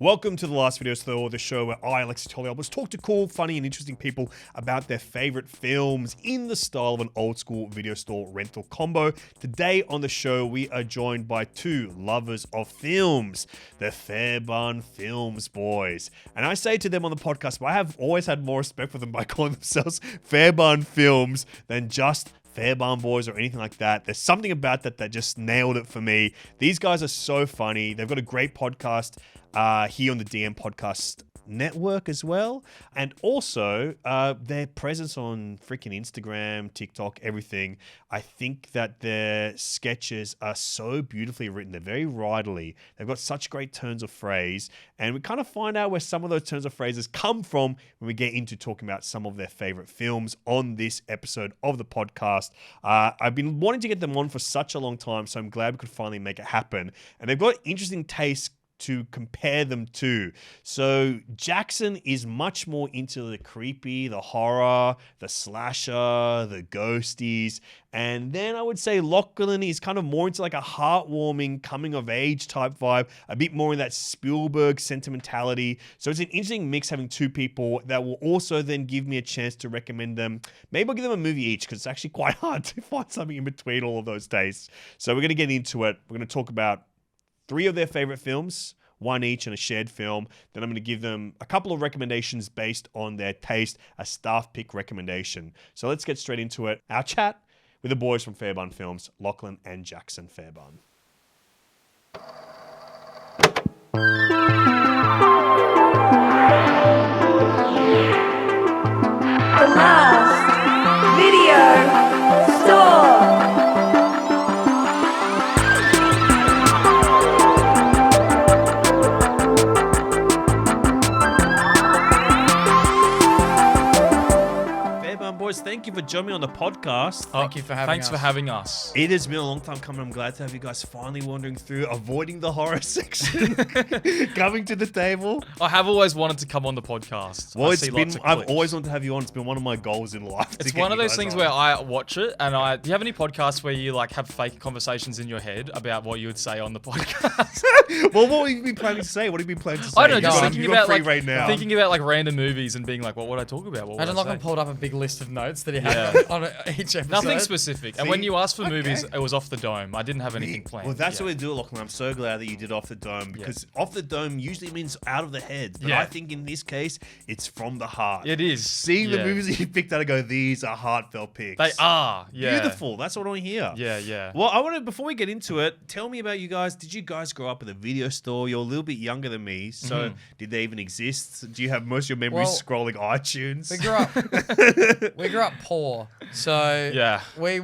Welcome to the last video store, the show where I, Alexei, talk to cool, funny, and interesting people about their favorite films in the style of an old school video store rental combo. Today on the show, we are joined by two lovers of films, the Fairbairn Films boys. And I say to them on the podcast, but I have always had more respect for them by calling themselves Fairbairn Films than just Fairbairn Boys or anything like that. There's something about that just nailed it for me. These guys are so funny. They've got a great podcast here on the DM Podcast Network as well. And also their presence on freaking Instagram, TikTok, everything. I think that their sketches are so beautifully written. They're very writerly. They've got such great turns of phrase. And we kind of find out where some of those turns of phrases come from when we get into talking about some of their favorite films on this episode of the podcast. I've been wanting to get them on for such a long time, so I'm glad we could finally make it happen. And they've got interesting tastes to compare them to. So Jackson is much more into the creepy, the horror, the slasher, the ghosties. And then I would say Lachlan is kind of more into like a heartwarming coming of age type vibe, a bit more in that Spielberg sentimentality. So it's an interesting mix having two people that will also then give me a chance to recommend them. Maybe I'll give them a movie each because it's actually quite hard to find something in between all of those tastes. So we're going to get into it. We're going to talk about 3 of their favorite films, 1 each and a shared film. Then I'm going to give them a couple of recommendations based on their taste, a staff pick recommendation. So let's get straight into it. Our chat with the boys from Fairbairn Films, Lachlan and Jackson Fairbairn. The last video store. Boys, thank you for joining me on the podcast. Thank you for having us. Thanks for having us. It has been a long time coming. I'm glad to have you guys finally wandering through, avoiding the horror section, coming to the table. I have always wanted to come on the podcast. Well, I've always wanted to have you on. It's been one of my goals in life. It's one of those things where I watch it and do you have any podcasts where you like have fake conversations in your head about what you would say on the podcast? Well, what have you been planning to say? What have you been planning to say? I don't know, just thinking about thinking about like random movies and being like, what would I talk about? What would Imagine I Lachlan say? pulled up a big list of notes that he had on each episode. Nothing specific. And when you asked for movies, it was off the dome. I didn't have anything planned. Well, that's what we do it, Lachlan. I'm so glad that you did off the dome because off the dome usually means out of the head. But I think in this case, it's from the heart. It is. Seeing the movies that you picked out, I go, these are heartfelt picks. They are. Yeah. Beautiful. That's what I want to hear. Yeah, yeah. Well, I want to, before we get into it, tell me about you guys. Did you guys grow up at a video store? You're a little bit younger than me. So did they even exist? Do you have most of your memories scrolling iTunes? We grew up poor. So Yeah. we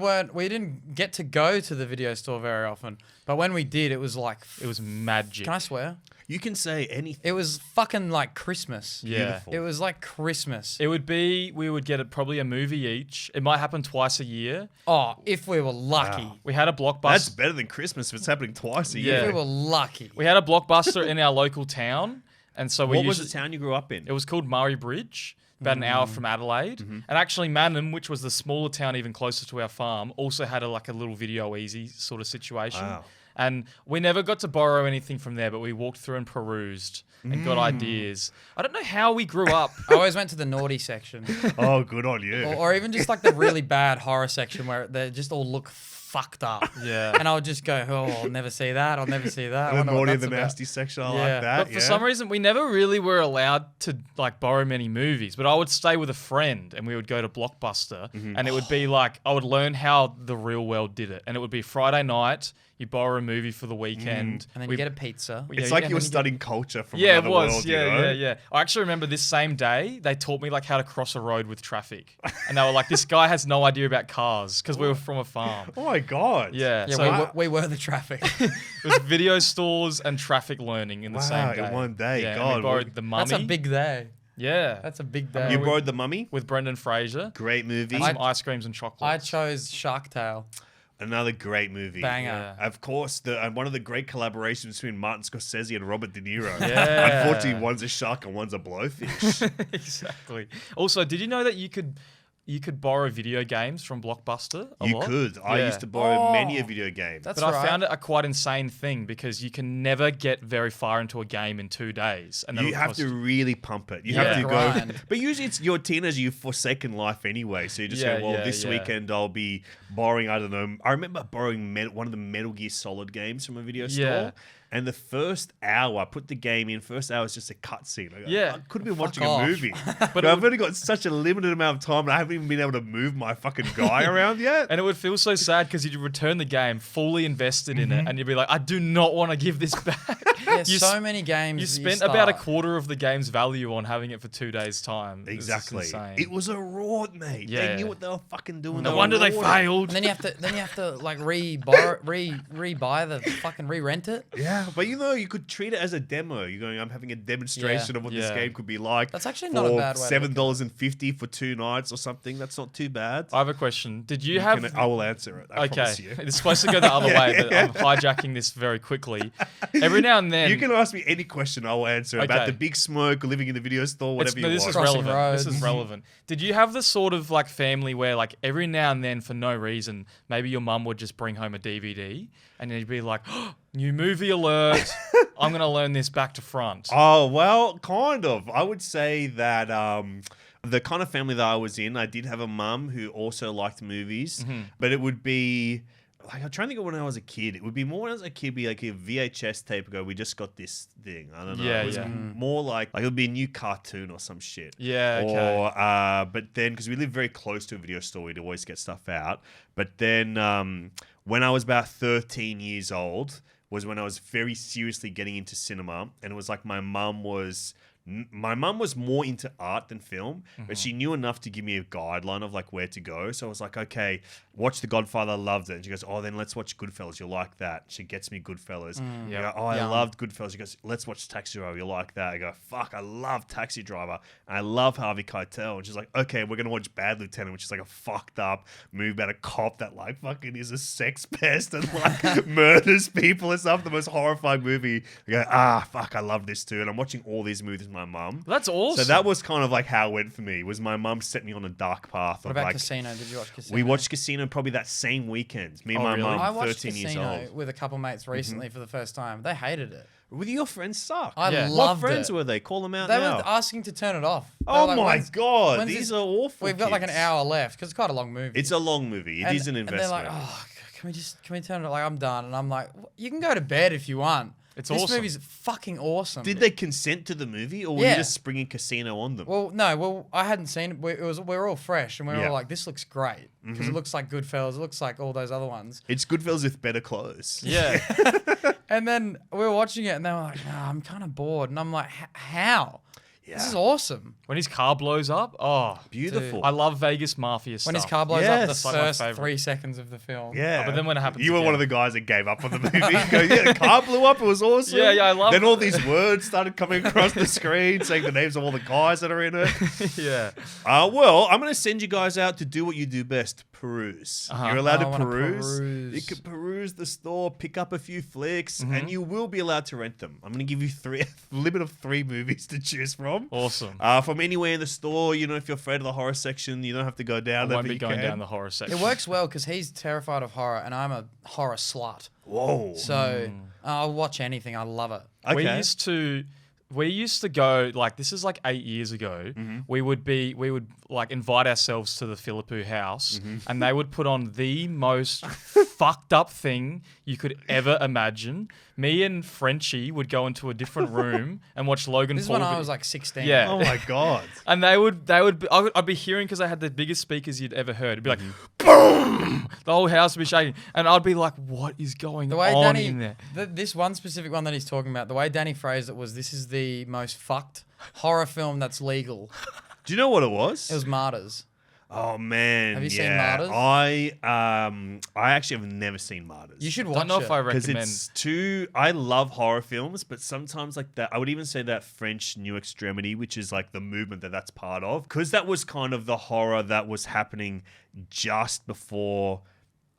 didn't get to go to the video store very often. But when we did, it was like It was magic. Can I swear? You can say anything. It was fucking like Christmas. Yeah. Beautiful. It was like Christmas. We would get probably a movie each. It might happen twice a year. Oh, if we were lucky. Wow. We had a blockbuster. That's better than Christmas if it's happening twice a Yeah. year. If we were lucky. We had a blockbuster in our local town. And so What was the town you grew up in? It was called Murray Bridge, about an hour from Adelaide. And actually Mannum, which was the smaller town even closer to our farm, also had a little Video Easy sort of situation. Wow. And we never got to borrow anything from there, but we walked through and perused and got ideas. I don't know how we grew up. I always went to the naughty section. Oh, good on you. or even just like the really bad horror section where they just all look fucked up. Yeah. And I would just go, oh, I'll never see that. I'll never see that. I The wonder what naughty and that's the about. nasty section, I Yeah. like that. But for some reason, we never really were allowed to borrow many movies. But I would stay with a friend and we would go to Blockbuster. And it would be like, I would learn how the real world did it. And it would be Friday night. You borrow a movie for the weekend. And then you get a pizza. It's like you were studying culture from Yeah, it another was. world, Yeah. I actually remember this same day, they taught me how to cross a road with traffic. And they were like, this guy has no idea about cars because we were from a farm. Oh my God. Yeah. Yeah, So we were the traffic. it was video stores and traffic learning in the same day. in one day. Yeah, and God. we borrowed The Mummy. That's a big day. Yeah. That's a big day. You borrowed The Mummy? With Brendan Fraser. Great movie. And some ice creams and chocolates. I chose Shark Tale. Another great movie. Banger. Yeah. Of course, one of the great collaborations between Martin Scorsese and Robert De Niro. Yeah. Unfortunately, one's a shark and one's a blowfish. Exactly. Also, did you know that you could you could borrow video games from Blockbuster a You lot. could. I Yeah. used to borrow many a Oh, video game. That's But right. I found it a quite insane thing because you can never get very far into a game in 2 days. And You that'll have cost to really pump it. You Yeah. have to go. Grind. But usually it's your teenager, you've forsaken life anyway. So you just Yeah, go, well, yeah, this yeah. weekend I'll be borrowing, I don't know. I remember borrowing one of the Metal Gear Solid games from a video store. Yeah. And the first hour, I put the game in, first hour is just a cutscene. Yeah. I could have been Fuck watching off. a movie. But but it I've would- only got such a limited amount of time and I haven't even been able to move my fucking guy around yet. And it would feel so sad because you'd return the game fully invested in Mm-hmm. it, and you'd be like, I do not want to give this back. There's You so s- many games. You that spent about a start. quarter of the game's value on having it for 2 days' time. It's just Exactly. insane. It was a rort, mate. They Yeah. knew what they were fucking doing. No were wonder they rorting. failed. And then you have to like re-buy the fucking re-rent it. Yeah, but you could treat it as a demo. You're going, I'm having a demonstration of what this Yeah. game could be like. That's actually not a bad way to look at it. $7.50 for 2 nights or something. That's not too bad. I have a question. Did you I have... will answer it. I Okay, promise you. it's supposed to go the other way, but I'm hijacking this very quickly. Every now and then... You can ask me any question. I will answer about Okay. the big smoke, living in the video store, It's- whatever no, you this want. is Crossing relevant. This roads. is relevant. Did you have the sort of like family where like every now and then for no reason, maybe your mum would just bring home a DVD and you'd be like, oh, new movie alert. I'm going to learn this back to front. Oh, well, kind of. I would say that the kind of family that I was in, I did have a mum who also liked movies, Mm-hmm. but it would be... Like, I'm trying to think of when I was a kid. It would be more when I was a kid, be like a VHS tape ago. We just got this thing. I don't know. Yeah, it was yeah. more like it would be a new cartoon or some shit. Yeah, okay. Or, but then, because we live very close to a video store, we'd always get stuff out. But then when I was about 13 years old was when I was very seriously getting into cinema. And it was like my mum was more into art than film, but she knew enough to give me a guideline of like where to go. So I was like, okay, watch The Godfather. I loved it. And she goes, oh, then let's watch Goodfellas. You'll like that. She gets me Goodfellas. I Yeah. go, oh, I Yum. loved Goodfellas. She goes, let's watch Taxi Driver. You'll like that. I go, fuck, I love Taxi Driver. And I love Harvey Keitel. And she's like, okay, we're going to watch Bad Lieutenant, which is like a fucked up movie about a cop that like fucking is a sex pest and like murders people and stuff. The most horrifying movie. I go, fuck, I love this too. And I'm watching all these movies with my mum. That's awesome. So that was kind of like how it went for me. Was my mum set me on a dark path What of about like Casino? Did you watch Casino? we watched Casino probably that same weekend. Me and Oh, my really? mum, I watched 13 years Casino old. Mm-hmm. with a couple mates recently for the first time. They hated it. With your friends suck. I Yeah. loved What friends it. were they? Call them out They now. were asking to turn it off. They Oh were like, my "When's- god, when's these this- are awful. We've got like an kids. hour left because it's quite a long movie. It's a long movie. It is an And investment. they're like, oh, can we turn it? Like, I'm done. And I'm like, you can go to bed if you want. It's this awesome. movie's fucking awesome. Did they consent to the movie, or were Yeah. you just springing Casino on them? Well, no. Well, I hadn't seen it. We were all fresh, and we were Yeah. all like, "This looks great," because it looks like Goodfellas. It looks like all those other ones. It's Goodfellas with better clothes. Yeah. And then we were watching it, and they were like, "No, I'm kind of bored." And I'm like, "How? Yeah. This is awesome." When his car blows up, oh, Beautiful. I love Vegas Mafia stuff. When his car blows Yes. up, That's the like my first favourite. 3 seconds of the film. Yeah. but then when it happens You were one again. of the guys that gave up on the movie. You go, yeah, the car blew up. It was awesome. Yeah, I love Then all these words started coming across the screen saying the names of all the guys that are in it. yeah. Well, I'm going to send you guys out to do what you do best. Peruse. Uh-huh. You're allowed I to wanna peruse. peruse. You can peruse the store, pick up a few flicks, and you will be allowed to rent them. I'm going to give you limit of 3 movies to choose from. Awesome. From anywhere in the store, if you're afraid of the horror section, you don't have to go I down there. won't but be you going can. down the horror section. It works well because he's terrified of horror, and I'm a horror slut. Whoa. So I'll watch anything. I love it. Okay. We used to go, like, this is like 8 years ago. We would like invite ourselves to the Philippou house, and they would put on the most fucked up thing you could ever imagine. Me and Frenchie would go into a different room and watch Logan This is Paul. when I was like 16. Yeah. Oh my god. And I'd be hearing, because I had the biggest speakers you'd ever heard. It'd be like, boom! The whole house would be shaking. And I'd be like, what is going The way on Danny, in there? this one specific one that he's talking about, the way Danny phrased it was, "This is the most fucked horror film that's legal." Do you know what it was? It was Martyrs. Oh man. Have you seen yeah. Martyrs? I actually have never seen Martyrs. You should I watch don't know it. if I Because recommend. it's too. I love horror films, but sometimes like that. I would even say that French New Extremity, which is like the movement that's part of, because that was kind of the horror that was happening just before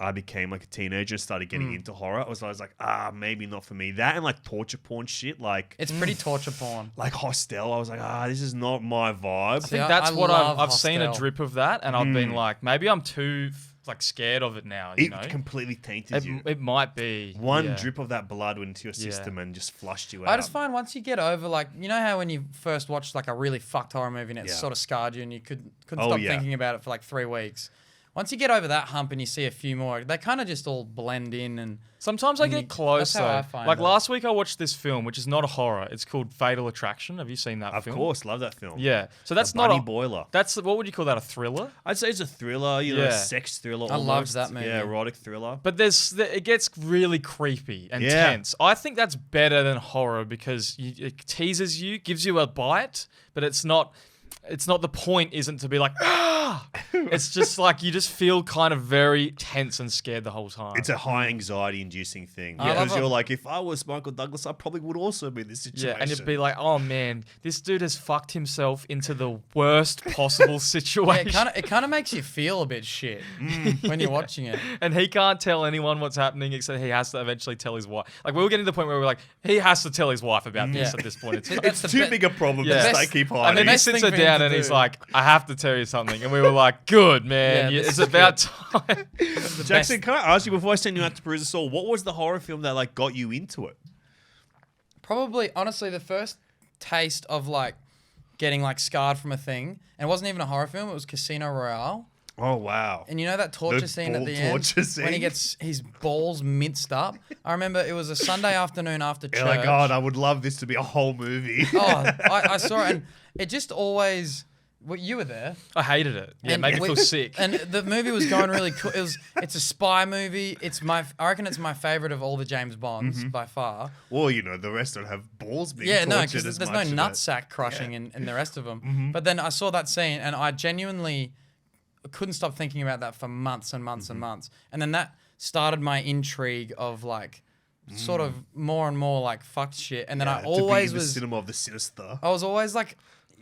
I became like a teenager and started getting into horror, I was like, maybe not for me. That and like torture porn shit, like It's pretty torture porn. like Hostel. I was like, this is not my vibe. I think Yeah, that's I what love I've seen a Hostel. drip of that, and I've been like, maybe I'm too like scared of it now. You It know, completely tainted you. it might be One drip of that blood went into your Yeah. system and just flushed you out. I just find once you get over, like, you know how when you first watched like a really fucked horror movie and it Yeah. sort of scarred you and you couldn't Oh, stop yeah. thinking about it for like 3 weeks. Once you get over that hump and you see a few more, they kind of just all blend in and Sometimes I And get you- close that's how though. I find Like it. last week, I watched this film, which is not a horror. It's called Fatal Attraction. Have you seen that Of film? course, love that film. Yeah. So that's The not Bunny a Boiler. That's what would you call that? A thriller? I'd say it's a thriller, you know, a Yeah. sex thriller. I loved almost. that movie. Yeah, erotic thriller. But it gets really creepy and Yeah. tense. I think that's better than horror because it teases you, gives you a bite, but it's not. The point isn't to be like, It's just like you just feel kind of very tense and scared the whole time. It's a high anxiety inducing thing. I love Because it. you're like, if I was Michael Douglas, I probably would also be in this situation. Yeah, and you'd be like, oh man, this dude has fucked himself into the worst possible yeah, situation. it kind of makes you feel a bit shit when you're watching it. And he can't tell anyone what's happening except he has to eventually tell his wife. Like, we were getting to the point where we were like, he has to tell his wife about this Yeah. at this point. It's That's the too be- big a problem Yeah. to Best- stay keep and hiding. then he best sits thing her for him down to and he's do. like, I have to tell you something. And we were like, good, man. Yeah, It's this is about time. Jackson, can I ask you before I send you out to peruse the soul, what was the horror film that like got you into it? Probably, honestly, the first taste of like getting like scarred from a thing, and it wasn't even a horror film. It was Casino Royale. Oh wow. And you know that torture The scene at ball the end torture when he scene? gets his balls minced up? I remember it was a Sunday afternoon after church. Oh my god, I would love this to be a whole movie. Oh, I saw it, and it just always. Well, you were there. I hated it. Yeah, it And made me we- feel sick. And the movie was going really cool. It's a spy movie. I reckon it's my favorite of all the James Bonds by far. Well, you know, the rest don't have balls being Yeah, no, tortured because as there's much no in it. nutsack crushing in the rest of them. Mm-hmm. But then I saw that scene and I genuinely couldn't stop thinking about that for months and months Mm-hmm. and months. And then that started my intrigue of like sort of more and more like fucked shit. And then Yeah, I to be always in the was. cinema of the sinister. I was always like,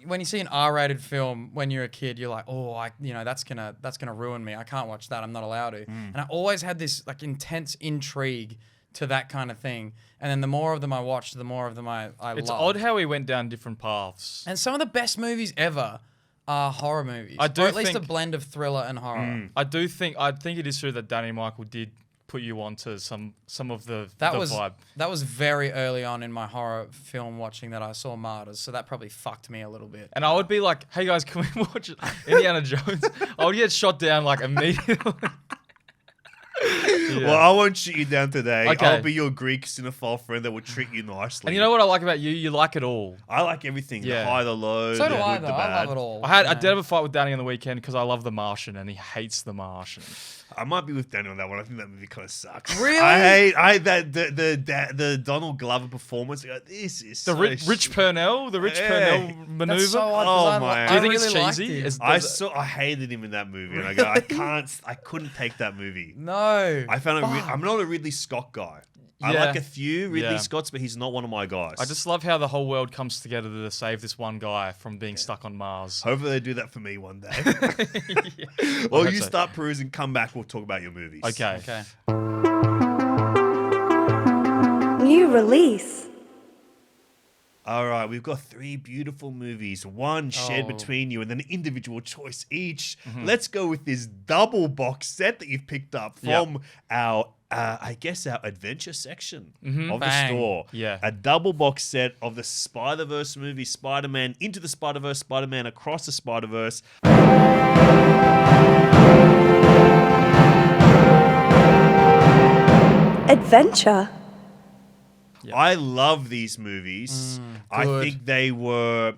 when you see an R-rated film when you're a kid, you're like, oh, that's gonna ruin me. I can't watch that. I'm not allowed to. Mm. And I always had this like intense intrigue to that kind of thing. And then the more of them I watched, the more of them I It's loved. odd how he went down different paths. And some of the best movies ever are horror movies. I do or at least a think- blend of thriller and horror. I think it is true that Danny Michael did put you onto some of the That was vibe. that was very early on in my horror film watching that I saw Martyrs, so that probably fucked me a little bit. And I would be like, hey guys, can we watch Indiana Jones? I would get shot down like immediately. Yeah. Well, I won't shoot you down today. Okay. I'll be your Greek cinephile friend that will treat you nicely. And you know what I like about you? You like it all. I like everything. Yeah. The high, the low, So the do I good, though. the I bad. love it all. I you did know. have a fight with Danny on the weekend because I love The Martian and he hates The Martian. I might be with Daniel on that one. I think that movie kind of sucks. Really? I hate that the Donald Glover performance. I go, this is The so Rich Purnell, the Rich Yeah. Purnell maneuver. That's so odd. 'cause Oh, I, my. I Do you think really it's liked cheesy? him. I hated him in that movie, and I go, I couldn't take that movie. No. I found Fuck. I'm not a Ridley Scott guy. I Yeah. like a few Ridley Yeah. Scotts, but he's not one of my guys. I just love how the whole world comes together to save this one guy from being stuck on Mars. hopefully they do that for me one day. I Well, hope you so. start perusing, come back, we'll talk about your movies. Okay. Okay. New release. All right, we've got 3 beautiful movies, one shared Oh. between you and then an individual choice each. Mm-hmm. Let's go with this double box set that you've picked up from our, I guess, our adventure section of the Bang. store. Yeah. A double box set of the Spider-Verse movie, Spider-Man Into the Spider-Verse, Spider-Man Across the Spider-Verse. Adventure. I love these movies. I good. think they were,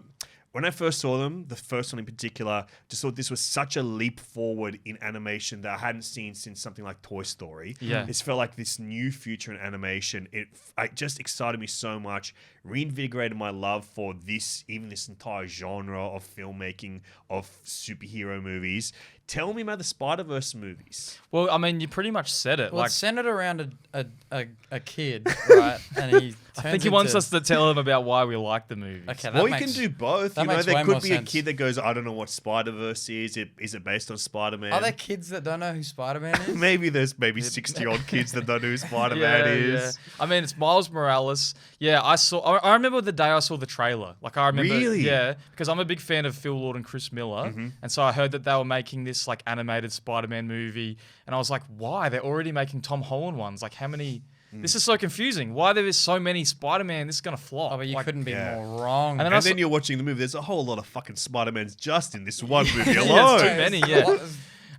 when I first saw them, the first one in particular, just thought this was such a leap forward in animation that I hadn't seen since something like Toy Story. Yeah. This felt like this new future in animation. It just excited me so much. reinvigorated my love for this entire genre of filmmaking of superhero movies. Tell me about the Spider-Verse movies. Well, I mean, you pretty much said it. Well, like, it's centered around a kid, right? And he I think he wants us to tell him about why we like the movie. Okay, Well, you can do both. that You know, makes there way could more be a sense. kid that goes, I don't know what Spider-Verse is. Is it based on Spider-Man? Are there kids that don't know who Spider-Man is? Maybe there's 60-odd kids that don't know who Spider-Man is. I mean, it's Miles Morales. Yeah, I remember the day I saw the trailer. Like, I remember. Really? Yeah, because I'm a big fan of Phil Lord and Chris Miller, and so I heard that they were making this like animated Spider-Man movie, and I was like, why? They're already making Tom Holland ones. Like, how many? This is so confusing. Why there is so many Spider-Man? This is gonna flop. Oh, but you Like, couldn't be yeah. more wrong. And then you're watching the movie. There's a whole lot of fucking Spider-Mans just in this one movie Yeah, alone. it's too many. Yeah. And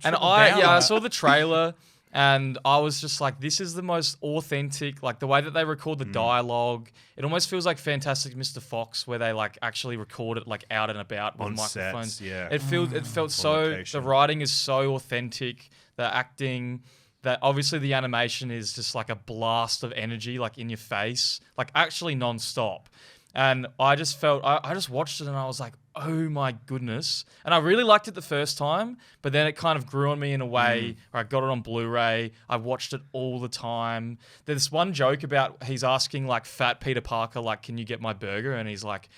Triple down on I it. saw the trailer and I was just like, this is the most authentic, like the way that they record the dialogue. It almost feels like Fantastic Mr. Fox, where they like actually record it like out and about with On microphones. sets, yeah. It felt so. location. The writing is so authentic. The acting. That obviously the animation is just like a blast of energy, like in your face, like actually non-stop. And I just felt, I just watched it and I was like, oh my goodness. And I really liked it the first time, but then it kind of grew on me in a way where I got it on Blu-ray. I watched it all the time. There's one joke about he's asking like fat Peter Parker, like, can you get my burger? And he's like,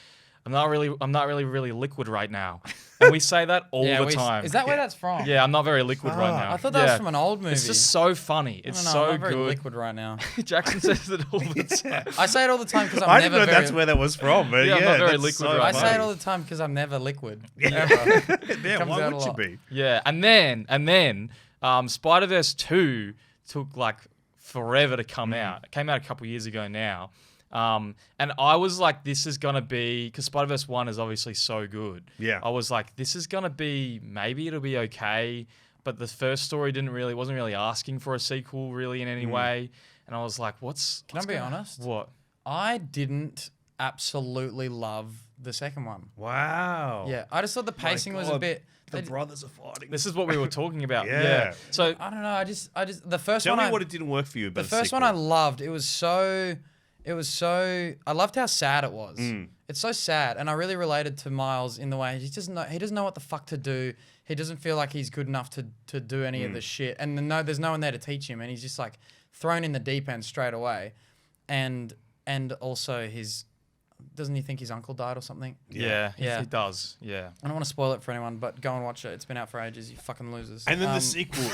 I'm not really liquid right now. And we say that all the time. Is that where that's from? Yeah, I'm not very liquid right now. I thought that was Yeah. from an old movie. It's just so funny. It's I'm so not very good. liquid right now. Jackson says it all the time. I say it all the time because I'm I never didn't know very. that's where that was from, but Yeah, yeah, I'm not very that's liquid so right I now. say it all the time because I'm never liquid. Yeah, Comes why out a would you lot. be? Yeah, and then Spider-Verse 2 took like forever to come out. It came out a couple years ago now. And I was like, this is going to be, because Spider-Verse 1 is obviously so good. Yeah. I was like, this is going to be, maybe it'll be okay. But the first story wasn't really asking for a sequel really in any way. And I was like, Can I be honest? What? I didn't absolutely love the second one. Wow. Yeah, I just thought the pacing was a God, bit. The brothers are fighting. This is what we were talking about. Yeah. So I don't know. I just the first Tell one. me what it didn't work for you about The first one I loved. It was so. I loved how sad it was. It's so sad, and I really related to Miles in the way he doesn't know what the fuck to do. He doesn't feel like he's good enough to do any of the shit, and there's no one there to teach him, and he's just like thrown in the deep end straight away, and also doesn't he think his uncle died or something? yeah, Yeah. he does. Yeah. I don't want to spoil it for anyone, but go and watch it. It's been out for ages. You fucking losers. And then the sequel.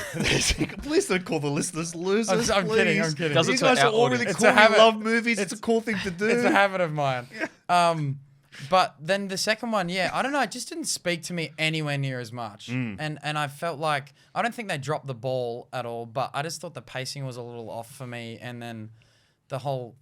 Please don't call the listeners losers. I'm kidding, I'm please. kidding. Does it You to guys our are all really audience. cool. It's a habit. You love movies. It's a cool thing to do. It's a habit of mine. But then the second one, yeah, I don't know. It just didn't speak to me anywhere near as much. And I felt like, I don't think they dropped the ball at all, but I just thought the pacing was a little off for me. And then the whole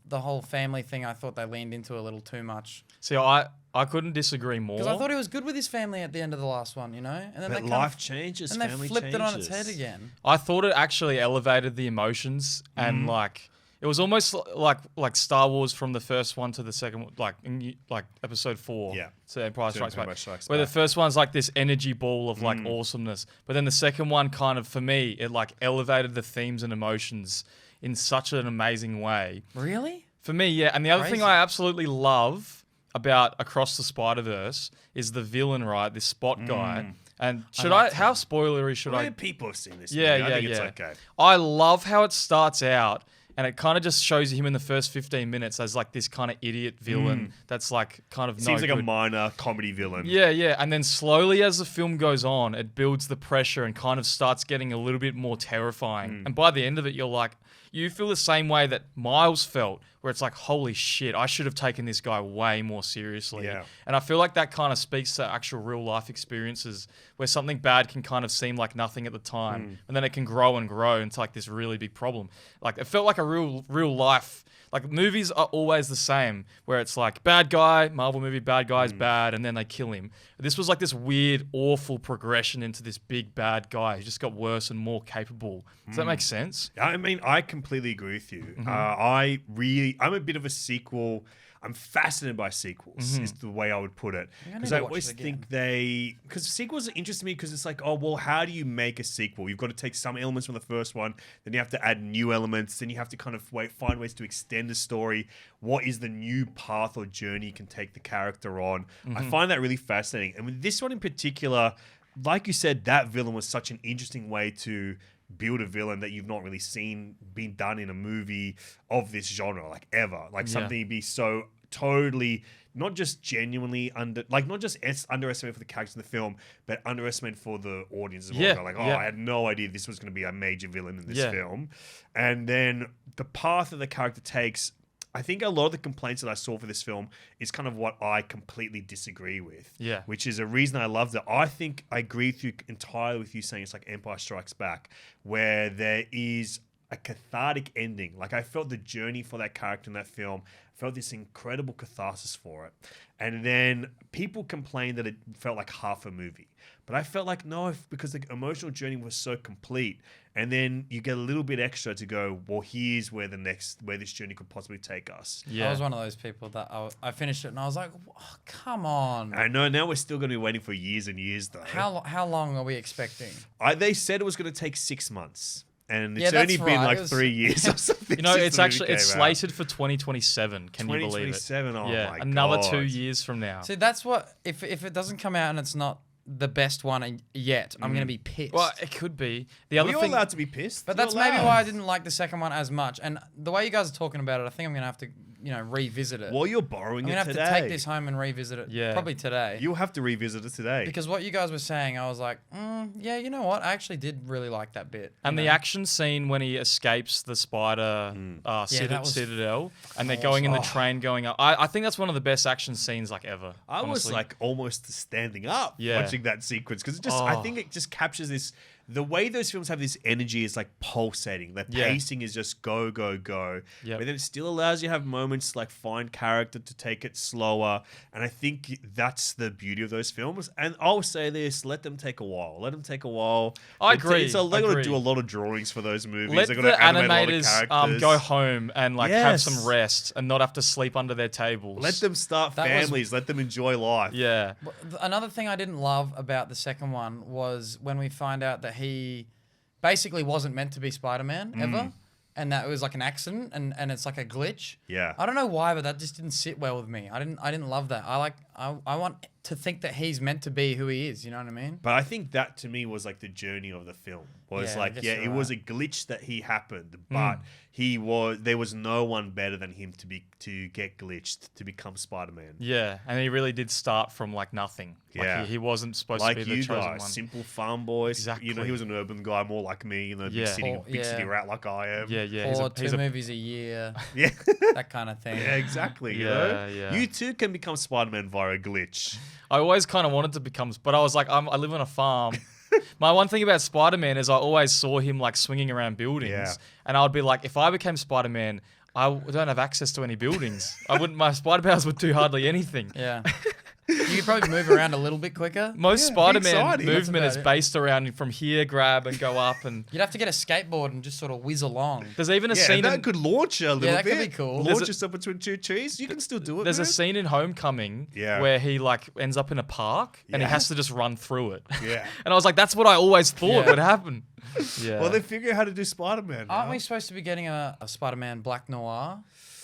family thing, I thought they leaned into a little too much. See, I couldn't disagree more. Because I thought he was good with his family at the end of the last one, you know? And then But they life changes. and they family flipped it on its changes. head again. I thought it actually elevated the emotions and like it was almost like Star Wars from the first one to the second one, like episode 4. Yeah. So Empire To Strikes Empire Back. Strikes Where the Back. first one's like this energy ball of like awesomeness, but then the second one kind of, for me, it like elevated the themes and emotions in such an amazing way. Really? For me, yeah. And the other thing Crazy. I absolutely love about Across the Spider-Verse is the villain, right? This Spot guy. And how spoilery should Well, I? people have seen this. Yeah, movie. I yeah, think yeah. it's okay. I love how it starts out, and it kind of just shows him in the first 15 minutes as like this kind of idiot villain that's like kind of Seems no like a good. minor comedy villain. Yeah, yeah. And then slowly as the film goes on, it builds the pressure and kind of starts getting a little bit more terrifying. And by the end of it, you're like, you feel the same way that Miles felt, where it's like, holy shit, I should have taken this guy way more seriously. Yeah. And I feel like that kind of speaks to actual real life experiences where something bad can kind of seem like nothing at the time. And then it can grow and grow into like this really big problem. Like it felt like a real life. Like movies are always the same, where it's like bad guy, Marvel movie, bad guy's bad, and then they kill him. This was like this weird, awful progression into this big bad guy who just got worse and more capable. Does that make sense? I mean, I completely agree with you. I'm a bit of a sequel. I'm fascinated by sequels. Is the way I would put it, I need because to I watch always it again. think because sequels interest me because it's like, oh well, how do you make a sequel? You've got to take some elements from the first one, then you have to add new elements, then you have to kind of find ways to extend the story. What is the new path or journey you can take the character on? I find that really fascinating, and with this one in particular, like you said, that villain was such an interesting way to build a villain that you've not really seen being done in a movie of this genre, like ever. Like something be so totally not just genuinely underestimated for the characters in the film, but underestimated for the audience as well. Yeah, They're like, yeah. I had no idea this was going to be a major villain in this film. And then the path that the character takes, I think a lot of the complaints that I saw for this film is kind of what I completely disagree with. Yeah. Which is a reason I loved it. I think I agree entirely with you saying it's like Empire Strikes Back, where there is a cathartic ending. Like I felt the journey for that character in that film, felt this incredible catharsis for it. And then people complained that it felt like half a movie. But I felt like no, because the emotional journey was so complete. And then you get a little bit extra to go, well, here's where this journey could possibly take us. I was one of those people that I finished it and I was like, oh, come on. I know, now we're still going to be waiting for years and years though. How long are we expecting? They said it was going to take 6 months. And Yeah, it's only that's been right. like It was- 3 years or something. You know, since it's the movie came slated for 2027. Can you believe it? 2027. Oh yeah, my another God. 2 years from now. See, that's what, if it doesn't come out and it's not the best one yet, I'm going to be pissed. Well, it could be. The other You're thing, allowed to be pissed. But You're that's maybe allowed. why I didn't like the second one as much. And the way you guys are talking about it, I think I'm going to have to, revisit it. Well, you're borrowing I'm it going to today. have to take this home and revisit it. Yeah. Probably today. You'll have to revisit it today. Because what you guys were saying, I was like, yeah, you know what? I actually did really like that bit. and you the know? action scene when he escapes the spider that was citadel, and they're going in the train going up. I think that's one of the best action scenes like ever. I was honestly. like almost standing up Yeah. watching that sequence because I think it just captures this. The way those films have this energy is like pulsating. The Yeah. pacing is just go, go, go. Yep. But then it still allows you to have moments to like find character to take it slower. And I think that's the beauty of those films. And I'll say this, let them take a while. Let them take a while. I agree. They're going to Agree. do a lot of drawings for those movies. Let They're the gonna animate a lot of animators characters. go home and like have Yes. some rest and not have to sleep under their tables. Let them start That was- families. Let them enjoy life. Yeah. Another thing I didn't love about the second one was when we find out that he basically wasn't meant to be Spider-Man ever. And that it was like an accident and it's like a glitch. Yeah. I don't know why, but that just didn't sit well with me. I didn't love that. I want to think that he's meant to be who he is, you know what I mean? But I think that to me was like the journey of the film. Was Yeah, I guess it you're was a right. glitch that he happened, but there was no one better than him to get glitched to become Spider-Man. Yeah. And he really did start from like nothing. Yeah. Like he wasn't supposed Like to be the you chosen guys, one. simple farm boys. Exactly. You know, he was an urban guy, more like me, big Yeah. city rat like I am. Yeah, yeah. He's Or a, he's two a, movies a year, Yeah. that kind of thing. Yeah, exactly. You Yeah, know? yeah. You too can become Spider-Man via a glitch. I always kind of wanted to become, but I was like, I live on a farm. My one thing about Spider-Man is I always saw him like swinging around buildings, Yeah. and I would be like, if I became Spider-Man, I don't have access to any buildings. My spider powers would do hardly anything. Yeah. You could probably move around a little bit quicker. Most Yeah, Spider-Man exciting. That's movement about is it. based around from here, grab and go up, and You'd have to get a skateboard and just sort of whiz along. there's even a Yeah, scene. that in, could launch you a little that bit. could be cool. Launch There's a- yourself between two trees. You can still do it. there's a man. scene in Homecoming Yeah. where he like ends up in a park and he Yeah. has to just run through it. Yeah. And I was like, that's what I always thought Yeah. would happen. Yeah. Well, they figure out how to do Spider-Man. Aren't now. we supposed to be getting a Spider-Man Black Noir?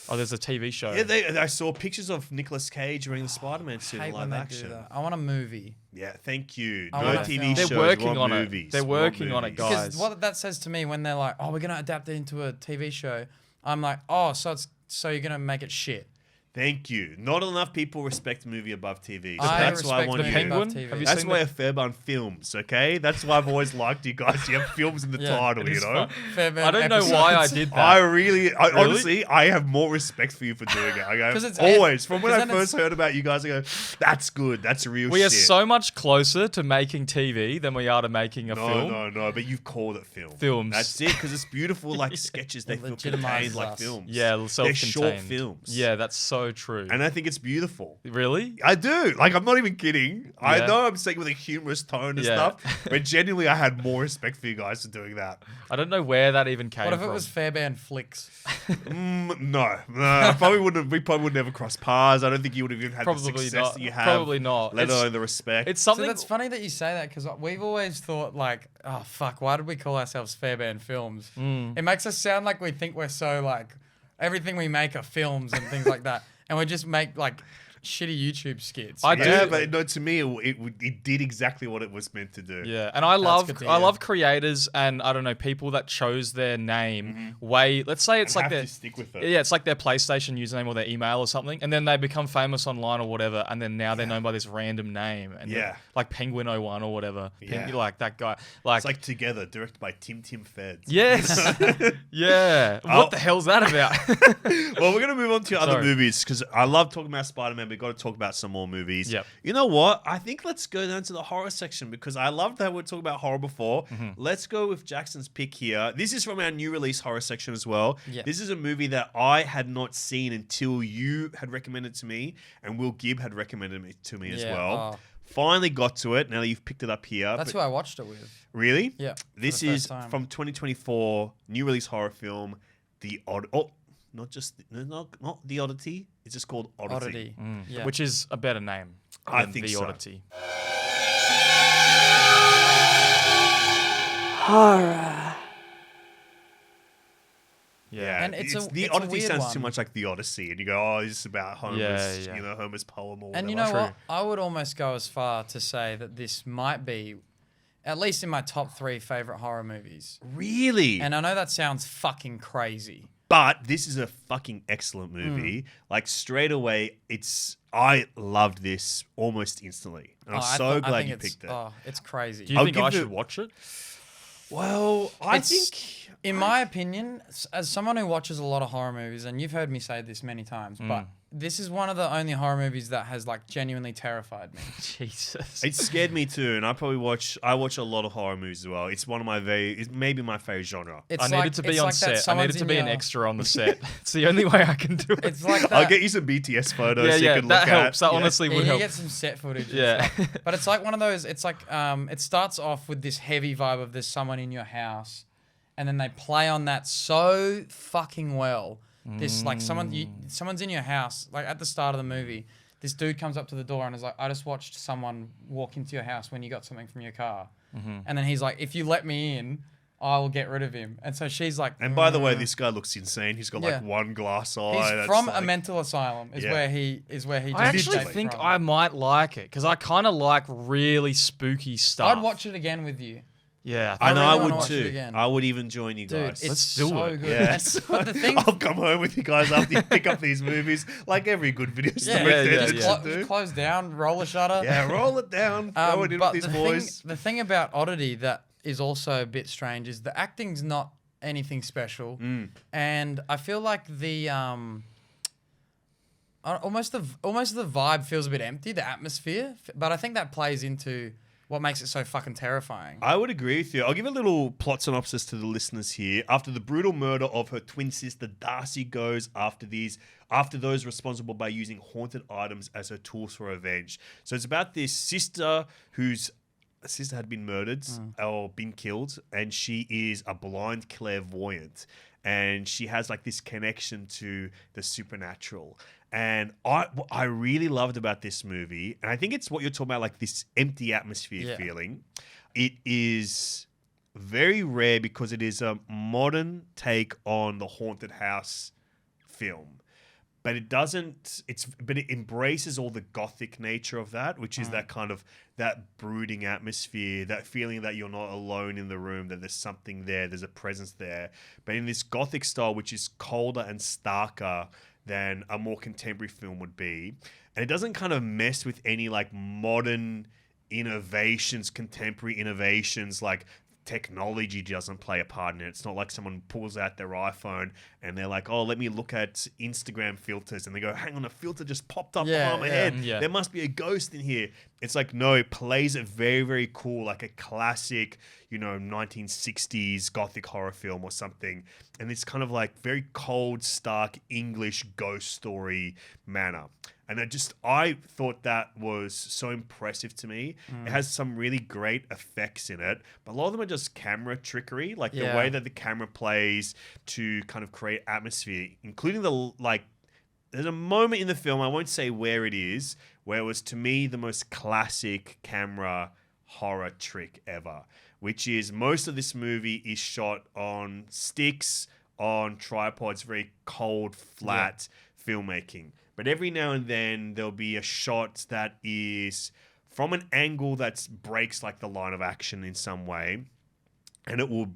Oh, there's a TV show. Yeah, I saw pictures of Nicolas Cage wearing the Spider-Man suit in Hate when live they action. do that. I want a movie. Yeah, thank you. I No want a TV film. shows. They're working we on want it. movies. They're We want working on it, movies. guys. Because what that says to me when they're like, "Oh, we're gonna adapt it into a TV show," I'm like, "Oh, so you're gonna make it shit." Thank you. Not enough people respect movie above TV. So I that's why I respect want movie you. above Penguin? TV. Have you That's seen why the- a Fairbairn films, okay? That's why I've always liked you guys. You have films in the Yeah, title, It you is know? fun. Fairbairn I don't know why I episodes. did that. Honestly, I have more respect for you for doing it. I go, 'Cause it's- always. From when 'cause I then first heard about you guys, I go, that's good. That's real We shit. are so much closer to making TV than we are to making a film. No, but you've called it film. Films. That's it, because it's beautiful, like sketches. They feel Legitimizes contained like us. films. Yeah, They're self-contained. short films. Yeah, that's so so true. And I think it's beautiful. Really? I do. Like, I'm not even kidding. I Yeah. know I'm saying with a humorous tone and Yeah. stuff, but genuinely, I had more respect for you guys for doing that. I don't know where that even came What from. if it was Fairbairn Flicks? No, I probably wouldn't. We probably would never cross paths. I don't think you would have even had Probably the success not. that you have. Probably not. Let It's- alone the respect. It's So something that's funny that you say that because we've always thought like, oh fuck, why did we call ourselves Fairbairn Films? It makes us sound like we think we're so like everything we make are films and things like that, and we just make like shitty YouTube skits. I you know? do. Yeah, but no, to me, it did exactly what it was meant to do. Yeah, and I love good to I hear. love creators and I don't know people that chose their name way. Let's say it's And like have their to stick with it. yeah, it's like their PlayStation username or their email or something, and then they become famous online or whatever, and then now they're known by this random name, and Yeah. like Penguin01 or whatever, Yeah. like that guy, like, It's like Together, directed by Tim Feds. yes, yeah. Oh. What the hell's that about? Well, we're gonna move on to other Sorry. movies because I love talking about Spider-Man. We've got to talk about some more movies. Yep. You know what? I think let's go down to the horror section because I loved that we're talking about horror before. Let's go with Jackson's pick here. This is from our new release horror section as well. Yeah. This is a movie that I had not seen until you had recommended to me, and Will Gibb had recommended it to me as Yeah, well. oh. Finally got to it. Now that you've picked it up here. That's but- who I watched it with. Really? Yeah, This for the is first time. from 2024, new release horror film, not The Oddity. It's just called Oddity. Oddity. Yeah. Which is a better name. I than think The so. Oddity. Horror. Yeah, And it's a The weird Oddity sounds too one. much like The Odyssey, and you go, oh, this is about Homer's, Yeah. Homer's poem or whatever. And you know True. what? I would almost go as far to say that this might be, at least in my top 3 favorite horror movies. Really? And I know that sounds fucking crazy. But this is a fucking excellent movie. Like, straight away, I loved this almost instantly. And I'm Oh, so I glad think you it's- picked it. Oh, it's crazy. Do you I'll think I give should it- watch it? Well, I It's- think... In my opinion, as someone who watches a lot of horror movies, and you've heard me say this many times, Mm. but this is one of the only horror movies that has like genuinely terrified me. Jesus. It scared me too, and I watch a lot of horror movies as well. It's one of my it's maybe my favorite genre. It's I needed to be it's on like that set. I someone's needed to in be an your- extra on the set. It's the only way I can do it. It's like that. I'll get you some BTS photos so you can that look helps. at. That honestly Yeah, would you help. get some set footage. and Yeah. stuff. But it's like one of those. It's like it starts off with this heavy vibe of there's someone in your house, and then they play on that so fucking well. This like someone's in your house. Like at the start of the movie, this dude comes up to the door and is like, "I just watched someone walk into your house when you got something from your car," and then he's like, "If you let me in, I will get rid of him." And so she's like, And by the way, this guy looks insane. He's got Yeah. like one glass eye. he's that's from a like- mental asylum. Is Yeah. where he just I actually escaped think from. I might like it because I kind of like really spooky stuff. I'd watch it again with you. Yeah, I know really I wanna would watch it too. again. I would even join you Dude, guys. it's Let's do so it. good. Yes. But the thing, I'll come home with you guys after you pick up these movies, like every good video store yeah, dentist yeah. should do. close down, roll a shutter. Yeah, roll it down. Go in with but these the boys. thing, the thing about Oddity that is also a bit strange is the acting's not anything special, and I feel like the almost the vibe feels a bit empty, the atmosphere. But I think that plays into what makes it so fucking terrifying. I would agree with you. I'll give a little plot synopsis to the listeners here. After the brutal murder of her twin sister, Darcy goes after those responsible by using haunted items as her tools for revenge. So it's about this sister whose sister had been murdered or been killed, and she is a blind clairvoyant. And she has like this connection to the supernatural. And what I really loved about this movie, and I think it's what you're talking about, like this empty atmosphere feeling. It is very rare because it is a modern take on the haunted house film. But it embraces all the gothic nature of that, which is that kind of that brooding atmosphere, that feeling that you're not alone in the room, that there's something there, there's a presence there. But in this gothic style, which is colder and starker than a more contemporary film would be. And it doesn't kind of mess with any like modern innovations, contemporary innovations, like technology doesn't play a part in it. It's not like someone pulls out their iPhone and they're like, oh, let me look at Instagram filters. And they go, hang on, a filter just popped up behind my head. Yeah. There must be a ghost in here. It's like, no, it plays it very, very cool, like a classic, 1960s gothic horror film or something. And it's kind of like very cold, stark English ghost story manner. And I thought that was so impressive to me. It has some really great effects in it, but a lot of them are just camera trickery, like the way that the camera plays to kind of create atmosphere, including there's a moment in the film, I won't say where it is, where it was, to me, the most classic camera horror trick ever, which is most of this movie is shot on sticks, on tripods, very cold, flat filmmaking. But every now and then there'll be a shot that is from an angle that breaks like the line of action in some way, and it will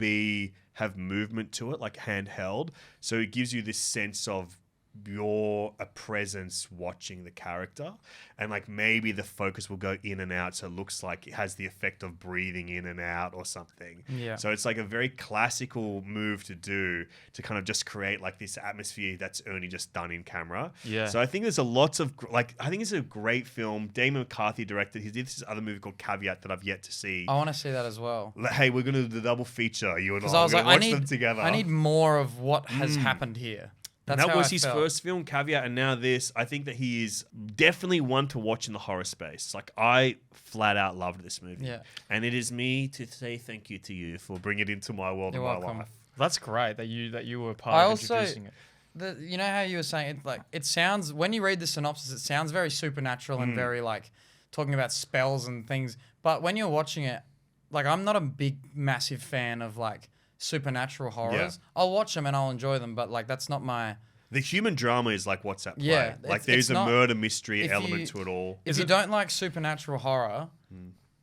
have movement to it, like handheld. So it gives you this sense of you're a presence watching the character, and like maybe the focus will go in and out, so it looks like it has the effect of breathing in and out or something. So it's like a very classical move to do to kind of just create like this atmosphere that's only just done in camera. So I think there's I think it's a great film. Damon McCarthy directed. He did this other movie called Caveat that I've yet to see. I want to see that as well. Hey, we're gonna do the double feature, you and I. Because I was like, watch them together. I need more of what has happened here. That's and that how was I his felt. first film, Caveat, and now this. I think that he is definitely one to watch in the horror space. Like, I flat out loved this movie. Yeah. And it is me to say thank you to you for bringing it into my world You're and my welcome. life. That's great that you were part of introducing it. You know how you were saying it sounds, when you read the synopsis, it sounds very supernatural and very like talking about spells and things. But when you're watching it, like, I'm not a massive fan of like supernatural horrors. I'll watch them and I'll enjoy them, but like that's not my... The human drama is like what's at play. Yeah, like there's a not, murder mystery element to it all. If you don't like supernatural horror,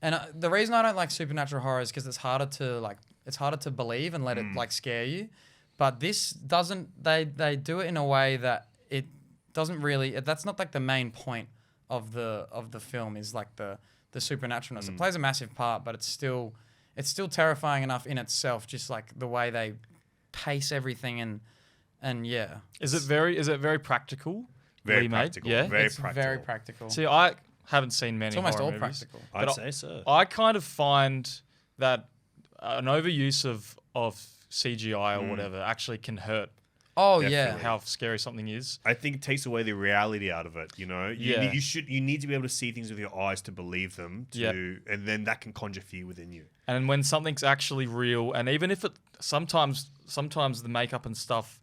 and the reason I don't like supernatural horror is because it's harder to believe and let it like scare you. But this doesn't. They do it in a way that it doesn't really. That's not like the main point of the film is like the supernaturalness. It plays a massive part, but it's still terrifying enough in itself. Just like the way they pace everything and yeah. Is it very practical? Very made? practical. Yeah. It's very practical. See, I haven't seen many It's almost horror all movies. practical. I'd say so. I kind of find that an overuse of CGI or whatever actually can hurt Oh Definitely. yeah. how scary something is. I think it takes away the reality out of it. You Yeah. you need to be able to see things with your eyes to believe them. And then that can conjure fear within you. And when something's actually real, and even if it sometimes the makeup and stuff,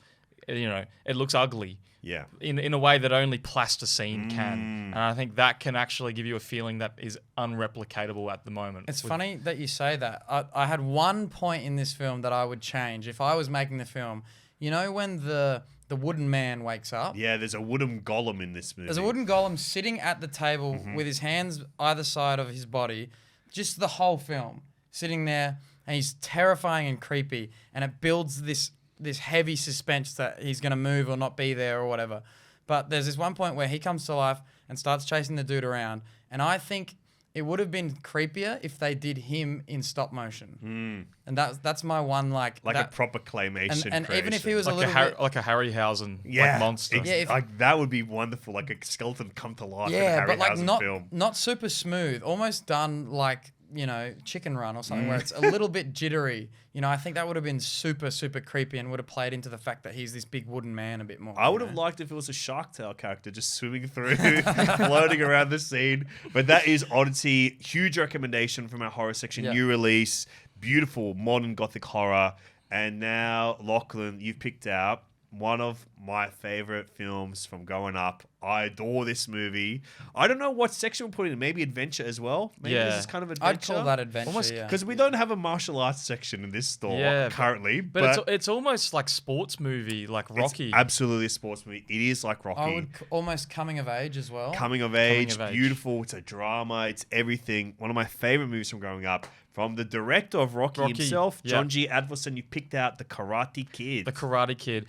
it looks ugly. Yeah. In a way that only plasticine can. And I think that can actually give you a feeling that is unreplicatable at the moment. It's funny that you say that. I had one point in this film that I would change if I was making the film. You know when the wooden man wakes up? Yeah, there's a wooden golem in this movie. There's a wooden golem sitting at the table with his hands either side of his body, just the whole film, sitting there, and he's terrifying and creepy, and it builds this heavy suspense that he's going to move or not be there or whatever. But there's this one point where he comes to life and starts chasing the dude around, and I think it would have been creepier if they did him in stop motion. And that's my one like a proper claymation and even if he was like a little bit... like a Harryhausen monster. Yeah, like that would be wonderful, like a skeleton come to life in a Yeah, but like Harryhausen film. not super smooth, almost done like, Chicken Run or something where it's a little bit jittery. I think that would have been super, super creepy and would have played into the fact that he's this big wooden man a bit more. I would have liked if it was a Shark Tale character just swimming through, floating around the scene. But that is Oddity. Huge recommendation from our horror section. Yeah. New release. Beautiful modern gothic horror. And now, Lachlan, you've picked out one of my favorite films from growing up. I adore this movie. I don't know what section we'll put in. Maybe adventure as well. Maybe this is kind of adventure. I'd call that adventure, yeah. Because we don't have a martial arts section in this store currently. But it's almost like sports movie, like Rocky. It's absolutely a sports movie. It is like Rocky. I would almost coming of age as well. Coming of age, beautiful. It's a drama. It's everything. One of my favorite movies from growing up. From the director of Rocky himself, John G. Adverson, you picked out The Karate Kid. The Karate Kid.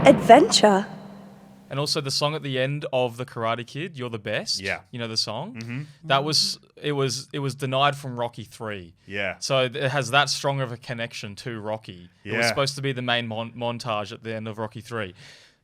Adventure. And also the song at the end of The Karate Kid, You're the Best. Yeah. You know the song? That was it was denied from Rocky 3. Yeah. So it has that strong of a connection to Rocky. It was Yeah. supposed to be the main montage at the end of Rocky 3.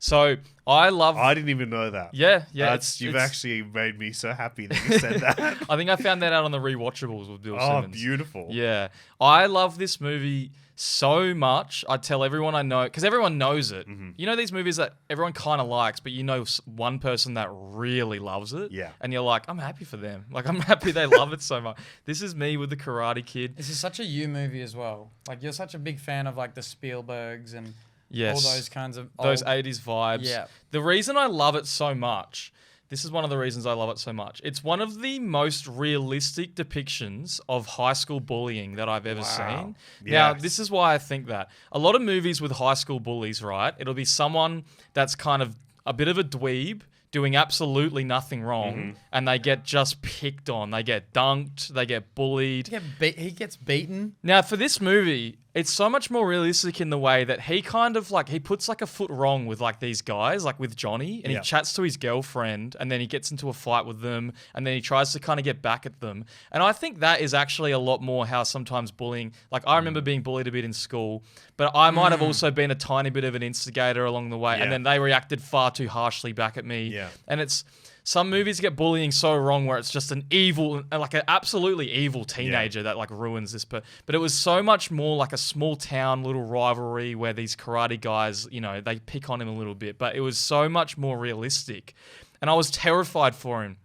So I love. I didn't even know that. Yeah. You've actually made me so happy that you said that. I think I found that out on the rewatchables with Bill Oh, Simmons. beautiful. Yeah. I love this movie so much. I tell everyone I know, because everyone knows it. Mm-hmm. You know these movies that everyone kind of likes, but you know one person that really loves it? Yeah. And you're like, I'm happy for them. Like, I'm happy they love it so much. This is me with The Karate Kid. This is such a you movie as well. Like, you're such a big fan of, like, the Spielbergs and Yes. all those kinds of Those old- 80s vibes. Yeah. The reason I love it so much, this is one of the reasons I love it so much. It's one of the most realistic depictions of high school bullying that I've ever seen. Now, Yes. this is why I think that. A lot of movies with high school bullies, right? It'll be someone that's kind of a bit of a dweeb, doing absolutely nothing wrong, and they get just picked on. They get dunked, they get bullied. He gets beaten. Now, for this movie, it's so much more realistic in the way that he kind of like, he puts like a foot wrong with like these guys, like with Johnny, and he chats to his girlfriend, and then he gets into a fight with them, and then he tries to kind of get back at them. And I think that is actually a lot more how sometimes bullying, like I remember being bullied a bit in school, but I might have also been a tiny bit of an instigator along the way, and then they reacted far too harshly back at me. Yeah. And it's, some movies get bullying so wrong where it's just an evil, like an absolutely evil teenager that like ruins this. But it was so much more like a small town little rivalry where these karate guys, you know, they pick on him a little bit. But it was so much more realistic. And I was terrified for him.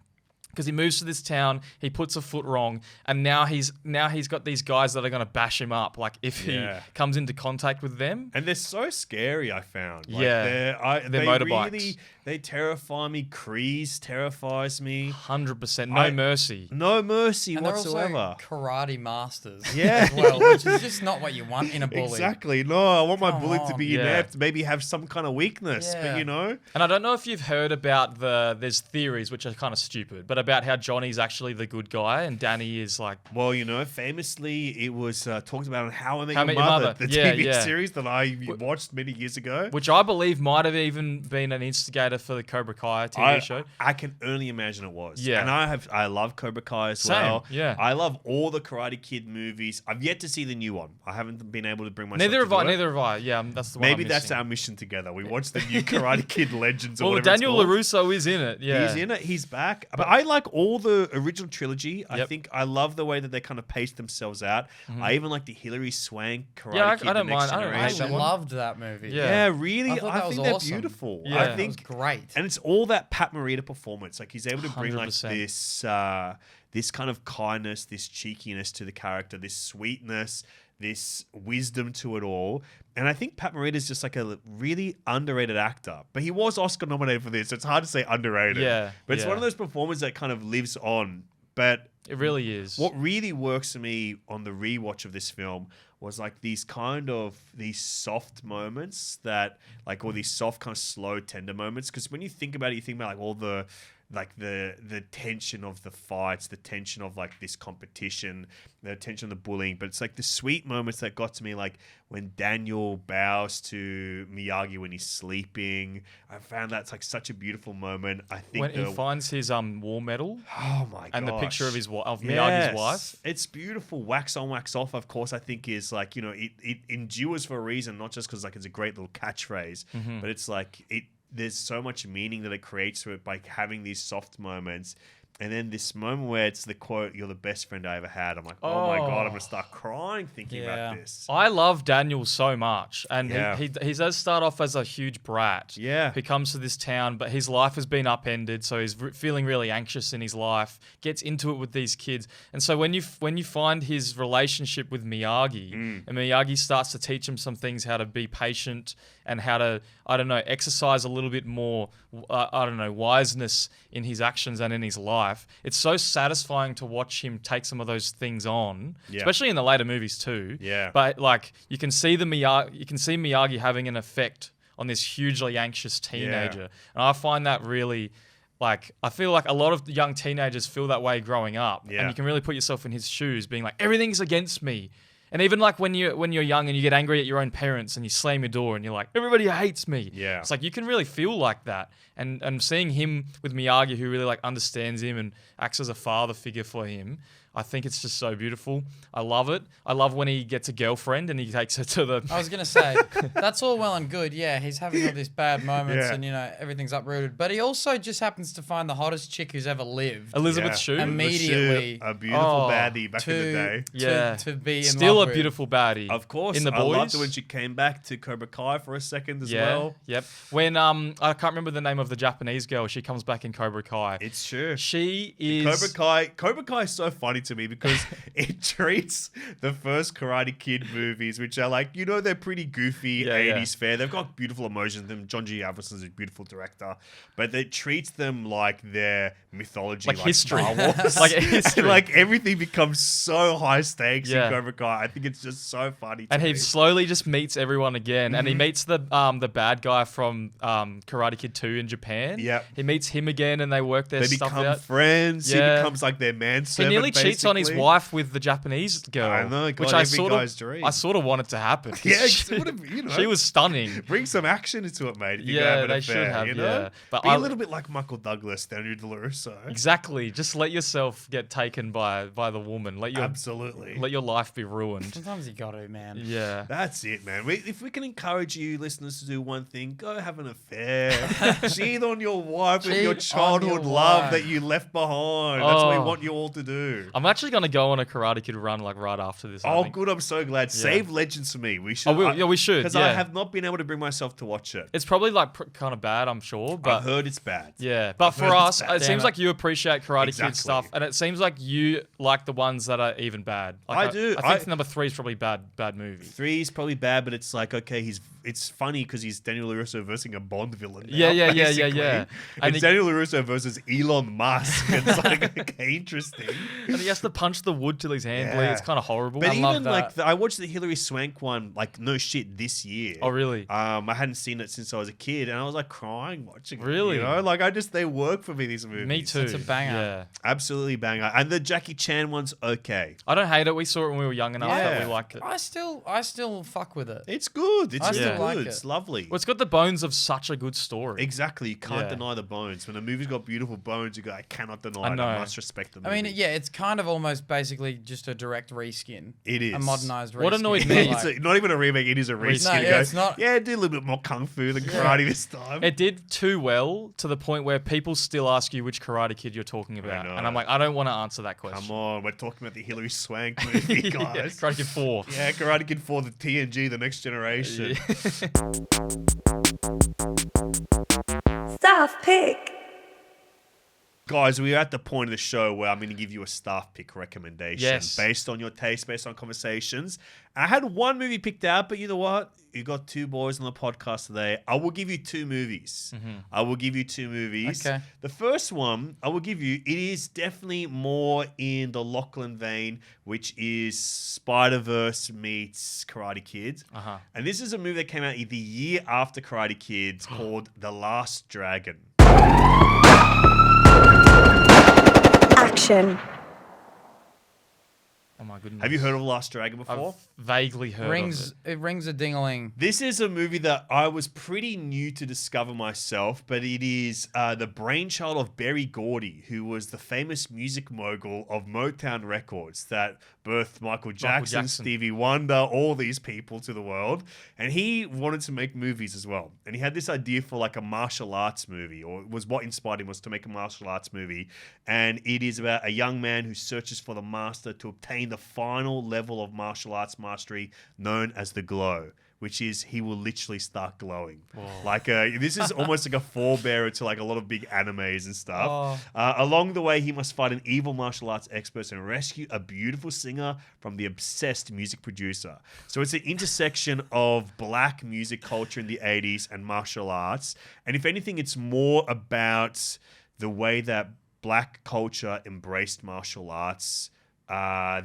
Because he moves to this town, he puts a foot wrong, and now he's got these guys that are going to bash him up. Like if he comes into contact with them, And they're so scary, I found. Like, they're they motorbikes. Really, they terrify me. Kreese terrifies me. 100%, no mercy. No mercy And they're whatsoever. also karate masters Yeah. as well, which is just not what you want in a bully. Exactly. No, I want my Come bully to on. be inept, maybe have some kind of weakness, Yeah. but you know. And I don't know if you've heard about there's theories which are kind of stupid, but about how Johnny's actually the good guy and Danny is like. Well, you know, famously, it was talked about on How I Met How I Your Met Your Mother, Mother. the Yeah, TV yeah. series that I watched many years ago. Which I believe might have even been an instigator for the Cobra Kai TV show. I can only imagine it was. Yeah. And I love Cobra Kai as Same, well. yeah. I love all the Karate Kid movies. I've yet to see the new one. I haven't been able to bring myself Neither to have I. do it. Neither have I. Yeah, that's the one. Maybe I'm that's missing. our mission together. We watch the new Karate Kid Legends or Well, whatever Daniel it's called. LaRusso is in it. Yeah, He's in it. He's back. But I like all the original trilogy. I Yep. think I love the way that they kind of pace themselves out. I even like the Hilary Swank Karate Yeah, I Kid. don't The Next mind. I don't hate I that Generation. one. loved that movie. Yeah. Yeah, really. I thought that was think they're awesome. Yeah. beautiful. That I think was great. and it's all that Pat Morita performance. Like he's able to bring like 100%. this kind of kindness, this cheekiness to the character, this sweetness, this wisdom to it all. And I think Pat Morita is just like a really underrated actor. But he was Oscar nominated for this, so it's hard to say underrated. Yeah, But it's yeah. one of those performances that kind of lives on. But It really is. what really works for me on the rewatch of this film was like these soft moments that like all these soft kind of slow tender moments, because when you think about it, you think about like all the tension of the fights, the tension of like this competition, the tension of the bullying, but it's like the sweet moments that got to me, like when Daniel bows to Miyagi when he's sleeping. I found that's like such a beautiful moment. I think when he finds his war medal oh my god, and the picture of Miyagi's Yes. wife. It's beautiful. Wax on, wax off, of course, I think is like, you know, it endures for a reason, not just because like it's a great little catchphrase, but it's like there's so much meaning that it creates through it by having these soft moments. And then this moment where it's the quote, "You're the best friend I ever had." I'm like, oh my God, I'm going to start crying thinking about this. I love Daniel so much, and Yeah. he does start off as a huge brat. Yeah. He comes to this town, but his life has been upended, so he's feeling really anxious in his life. Gets into it with these kids, and so when you find his relationship with Miyagi, and Miyagi starts to teach him some things, how to be patient and how to, I don't know, exercise a little bit more, wiseness in his actions and in his life. It's so satisfying to watch him take some of those things on, especially in the later movies too. Yeah. But like you can see Miyagi having an effect on this hugely anxious teenager, and I find that really. Like, I feel like a lot of young teenagers feel that way growing up, and you can really put yourself in his shoes, being like, everything's against me. And even like when you're young and you get angry at your own parents and you slam your door and you're like, everybody hates me. Yeah. It's like you can really feel like that. And seeing him with Miyagi, who really like understands him and acts as a father figure for him, I think it's just so beautiful. I love it. I love when he gets a girlfriend and he takes her to the. I was gonna say that's all well and good. Yeah, he's having all these bad moments, Yeah. and everything's uprooted. But he also just happens to find the hottest chick who's ever lived. Elizabeth Yeah. Shue. Immediately. A beautiful baddie back in the day. Yeah. to be in Still love a with. beautiful baddie. Of course. In the I boys. loved it when she came back to Cobra Kai for a second as yeah. well. Yep. When I can't remember the name of the Japanese girl. She comes back in Cobra Kai. It's true. She is Cobra Kai is so funny to me because it treats the first Karate Kid movies, which are like, they're pretty goofy 80s fare. They've got beautiful emotions. John G. Avison's a beautiful director, but it treats them like their mythology, like history. Star Wars. Like history. And like everything becomes so high stakes Yeah. in Cobra Kai. I think it's just so funny. And to he me. slowly just meets everyone again, and he meets the bad guy from Karate Kid 2 in Japan. Yep. He meets him again, and they work their They stuff become out. friends. Yeah. He becomes like their He manservant. nearly cheats on his basically. wife with the Japanese girl. I know, God, which I every guy's dream. I sort of wanted to happen. Yeah, she, it would've, she was stunning. Bring some action into it, mate. If you're Yeah, gonna have an they affair, should have, you know? yeah. But Be I- a little bit like Michael Douglas, Daniel DeLaRusso. Exactly. Just let yourself get taken by the woman. Let your life be ruined. Sometimes you got to, man. Yeah. That's it, man. If we can encourage you listeners to do one thing, go have an affair. Cheat on your wife with Cheat your on childhood your love wife. that you left behind. That's what we Oh. want you all to do. I'm actually gonna go on a Karate Kid run like right after this. I Oh, think. good. I'm so glad. Save Legends for me. We should. We should. Because I Yeah. have not been able to bring myself to watch it. It's probably like kind of bad, I'm sure, I've but heard it's bad. yeah. But I've for heard us, it's bad. it seems like you appreciate Karate Exactly. Kid stuff, and it seems like you like the ones that are even bad. Like, I do. I think number 3 is probably bad movie. 3 is probably bad, but it's like, okay, it's funny because he's Daniel LaRusso versus a Bond villain. Now, Yeah. basically. And It's Daniel LaRusso versus Elon Musk. It's like, okay, interesting. And he has to punch the wood till his hand bleeds. Yeah. It's kind of horrible. But I love even that. like, I watched the Hilary Swank one, like, no shit, this year. Oh, really? I hadn't seen it since I was a kid, and I was like crying watching it. Really? You know, like they work for me, these movies. Me too. It's a banger. Yeah. Absolutely banger. And the Jackie Chan one's okay. I don't hate it. We saw it when we were young enough that Yeah. we liked it. I still fuck with it. It's good. It's I really still good. like it. It's lovely. Well, it's got the bones of such a good story. Exactly. You can't Yeah. deny the bones. When a movie's got beautiful bones, you go, I cannot deny I it. know. I must respect the movie. I mean, yeah, it's kind of almost basically just a direct reskin. It is. A modernized reskin. What annoyed me- It's not even a remake. It is a reskin. No, You yeah, go, it's not- Yeah, do a little bit more kung fu than karate this time. It did too well to the point where people still ask you which Karate Kid you're talking about. know. And I'm like, I don't want to answer that question. Come on, we're talking about the Hilary Swank movie, Yeah, guys. Karate Kid 4. Yeah, Karate Kid 4, the TNG, the next generation. Staff pick. Guys, we are at the point of the show where I'm going to give you a staff pick recommendation Yes. based on your taste, based on conversations. I had one movie picked out, but you know what? You got 2 boys on the podcast today. I will give you 2 movies. I will give you 2 movies. Okay. The first one I will give you, it is definitely more in the Lachlan vein, which is Spider-Verse meets Karate Kid. Uh-huh. And this is a movie that came out the year after Karate Kid called The Last Dragon. Action. Oh my goodness. Have you heard of The Last Dragon before? I've vaguely heard of it. It rings a ding-a-ling. This is a movie that I was pretty new to discover myself, but it is the brainchild of Berry Gordy, who was the famous music mogul of Motown Records that birthed Michael Jackson, Stevie Wonder, all these people to the world. And he wanted to make movies as well. And he had this idea for like a martial arts movie, or it was what inspired him was to make a martial arts movie. And it is about a young man who searches for the master to obtain the final level of martial arts mastery known as the glow, which is he will literally start glowing. Like this is almost like a forebearer to like a lot of big animes and stuff. Along the way, he must fight an evil martial arts expert and rescue a beautiful singer from the obsessed music producer. So it's an intersection of black music culture in the 80s and martial arts. And if anything, it's more about the way that black culture embraced martial arts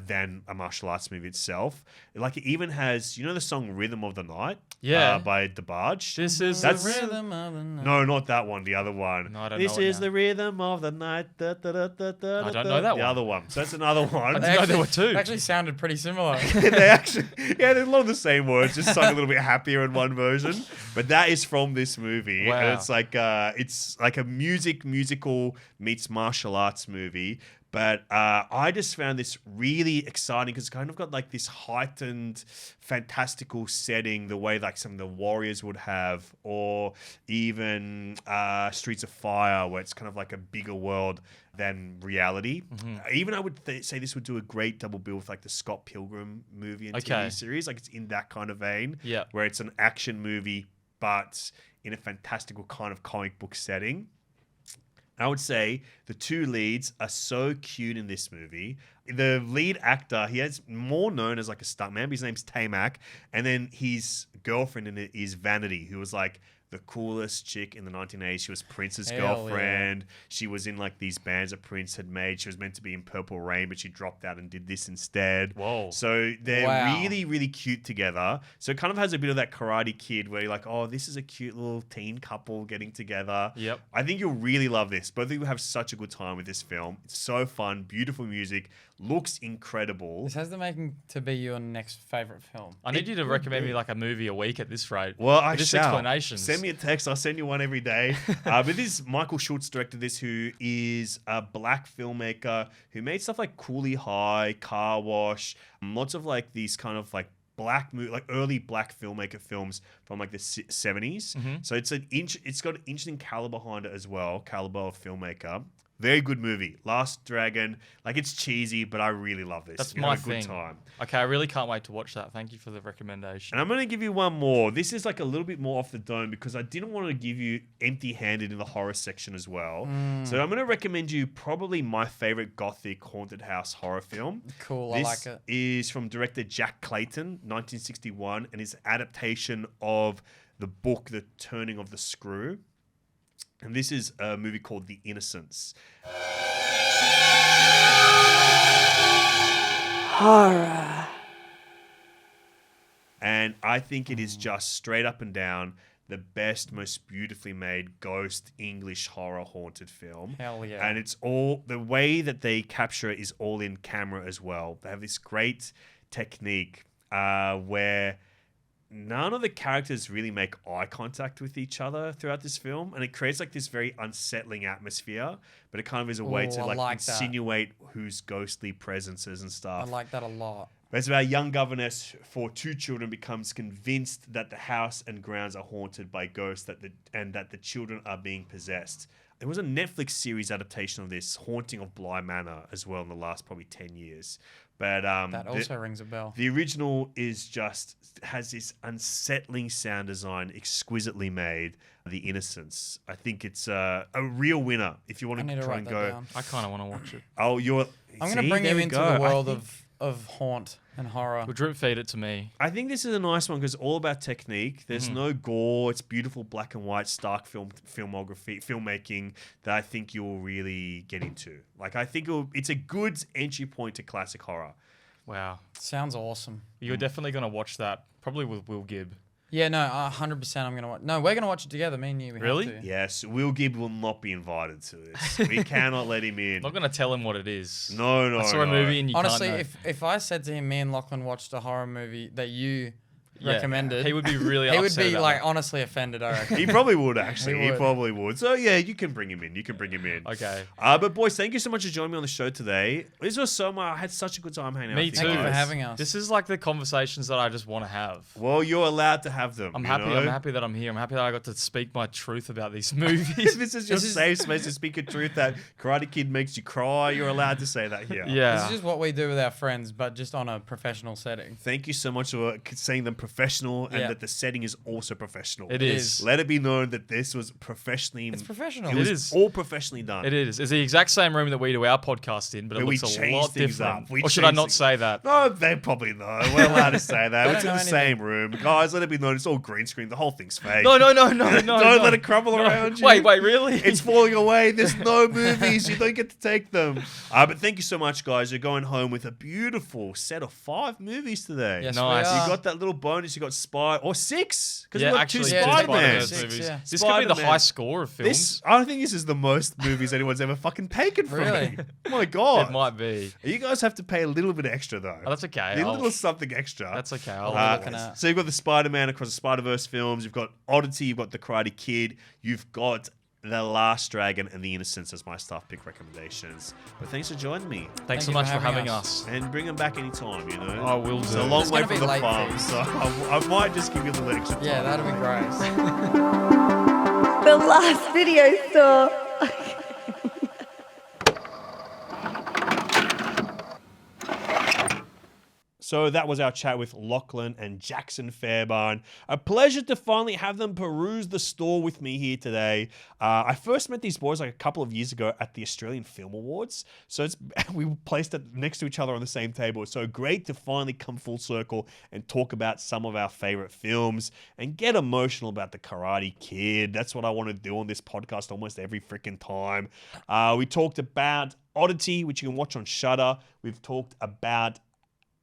than a martial arts movie itself. Like it even has, you know the song Rhythm of the Night? Yeah. By DeBarge? This is That's- the Rhythm of the night. No, not that one. The other one. No, I don't This know it is now. the rhythm of the night. Da, da, da, da, da, I don't da. know that The one. other one. So that's another one. I didn't know there were 2. It actually sounded pretty similar. They actually, yeah, there's a lot of the same words, just sung a little bit happier in one version. But that is from this movie. Wow. And it's like a musical meets martial arts movie. But I just found this really exciting because it's kind of got like this heightened, fantastical setting, the way like some of the Warriors would have, or even Streets of Fire, where it's kind of like a bigger world than reality. Even I would say this would do a great double bill with like the Scott Pilgrim movie and TV series. Like it's in that kind of vein, where it's an action movie, but in a fantastical kind of comic book setting. I would say the two leads are so cute in this movie. The lead actor, he is more known as like a stuntman, but his name's Tamak. And then his girlfriend in it is Vanity, who was like the coolest chick in the 1980s. She was Prince's girlfriend. Yeah. She was in like these bands that Prince had made. She was meant to be in Purple Rain, but she dropped out and did this instead. Whoa. So they're really, really cute together. So it kind of has a bit of that Karate Kid where you're like, oh, this is a cute little teen couple getting together. Yep. I think you'll really love this. Both of you have such a good time with this film. It's so fun, beautiful music, looks incredible. This has the making to be your next favorite film. I need you to recommend me like a movie a week at this rate. Well, I just shall. Explanations. Send me a text. I'll send you one every day. But this Michael Schultz directed this, who is a black filmmaker who made stuff like Coolie High, Car Wash, lots of like these kind of like early black filmmaker films from like the 70s. So it's got an interesting caliber behind it as well, caliber of filmmaker. Very good movie. Last Dragon. Like, it's cheesy, but I really love this. That's You my have a thing. good time. Okay, I really can't wait to watch that. Thank you for the recommendation. And I'm going to give you one more. This is like a little bit more off the dome because I didn't want to give you empty-handed in the horror section as well. So I'm going to recommend you probably my favorite gothic haunted house horror film. Cool, I like it. This is from director Jack Clayton, 1961, and is adaptation of the book The Turning of the Screw. And this is a movie called The Innocents. Horror. And I think it is just straight up and down the best, most beautifully made ghost English horror haunted film. Hell yeah. And it's all, the way that they capture it is all in camera as well. They have this great technique where none of the characters really make eye contact with each other throughout this film, and it creates like this very unsettling atmosphere, but it kind of is a way to like insinuate whose ghostly presences and stuff. I like that a lot. But it's about a young governess for two children becomes convinced that the house and grounds are haunted by ghosts and that the children are being possessed. There was a Netflix series adaptation of this, Haunting of Bly Manor, as well in the last probably 10 years. But that also rings a bell. The original has this unsettling sound design, exquisitely made. The Innocents. I think it's a real winner if you want to try and go. Down. I kind of want to watch it. Oh, I'm going to bring you into the world of haunt and horror. Well, drip feed it to me. I think this is a nice one because it's all about technique. There's no gore. It's beautiful black and white, stark filmmaking that I think you'll really get into. Like, I think it's a good entry point to classic horror. Wow. Sounds awesome. You're definitely going to watch that, probably with Will Gibb. Yeah, no, 100% I'm going to watch. No, we're going to watch it together, me and you. Really? Have to. Yes, Will Gibb will not be invited to this. We cannot let him in. I'm not going to tell him what it is. No. I saw a movie and you Honestly, can't know. if I said to him, me and Lachlan watched a horror movie that you recommended, he would be really he upset would be about like that. honestly offended, I reckon. He probably would, actually. He He would. probably would. So, yeah, you can bring him in. Okay. But, boys, thank you so much for joining me on the show today. This was so much. I had such a good time hanging out Me with too. you Thank you for guys. having us. This is like the conversations that I just want to have. Well, you're allowed to have them. I'm you happy. know? I'm happy that I'm here. I'm happy that I got to speak my truth about these movies. This is your safe space to speak a truth that Karate Kid makes you cry. You're allowed to say that here. Yeah. This is just what we do with our friends, but just on a professional setting. Thank you so much for saying them professional and Yeah. that the setting is also professional. It is. Let it be known that this was professionally. It's professional. It It was is. all professionally done. It is. It's the exact same room that we do our podcast in, but it But we looks a changed lot things different. up. We Or should I changed not things- say that? No, they probably know. We're allowed to say that. They It's in don't the know same room. Guys, let it be known it's all green screen. The whole thing's fake. No. Don't no. let it crumble around you. Wait, really? It's falling away. There's no movies. You don't get to take them. But thank you so much, guys. You're going home with a beautiful set of 5 movies today. Yes, Nice. we You are. got that little bonus. You got Spy or 6 because Yeah, you got actually, 2 yeah, Spider-Man. Spider-Man. movies. Yeah. This could be the Spider-Man. high score of films. I think this is the most movies anyone's ever fucking taken from Really? me. Oh my god! It might be. You guys have to pay a little bit extra though. Oh, that's okay. A little something extra. That's okay. I'll looking at. So you've got the Spider-Man across the Spider-Verse films. You've got Oddity. You've got the Karate Kid. You've got The Last Dragon and The Innocents as my staff pick recommendations. But thanks for joining me. Thanks so you for much for having having us. us. And bring them back anytime, you know? I will do. It's a long It's way gonna from be the late farm, fees. so I might just give you a little extra time. Yeah, that'll be great. The last video store. So that was our chat with Lachlan and Jackson Fairbairn. A pleasure to finally have them peruse the store with me here today. I first met these boys like a couple of years ago at the Australian Film Awards. So we placed it next to each other on the same table. It's so great to finally come full circle and talk about some of our favorite films and get emotional about the Karate Kid. That's what I want to do on this podcast almost every freaking time. We talked about Oddity, which you can watch on Shudder. We've talked about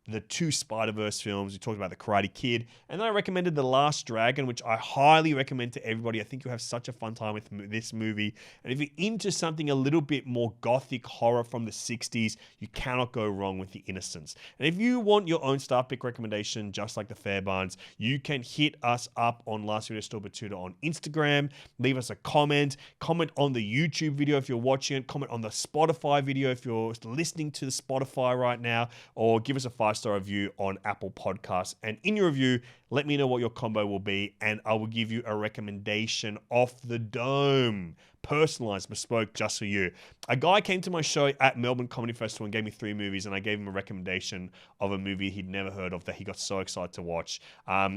the 2 Spider-Verse films. We talked about The Karate Kid. And then I recommended The Last Dragon, which I highly recommend to everybody. I think you'll have such a fun time with this movie. And if you're into something a little bit more gothic horror from the 60s, you cannot go wrong with The Innocents. And if you want your own star pick recommendation, just like the Fairbairns, you can hit us up on Last Video Store Batuta on Instagram. Leave us a comment. Comment on the YouTube video if you're watching it. Comment on the Spotify video if you're listening to the Spotify right now. Or give us a 5-star review on Apple Podcasts. And in your review, let me know what your combo will be, and I will give you a recommendation off the dome. Personalized, bespoke, just for you. A guy came to my show at Melbourne Comedy Festival and gave me 3 movies, and I gave him a recommendation of a movie he'd never heard of that he got so excited to watch.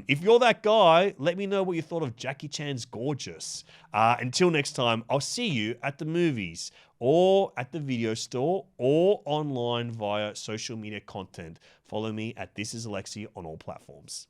If you're that guy, let me know what you thought of Jackie Chan's Gorgeous. Until next time, I'll see you at the movies, or at the video store, or online via social media content. Follow me at This Is Alexei on all platforms.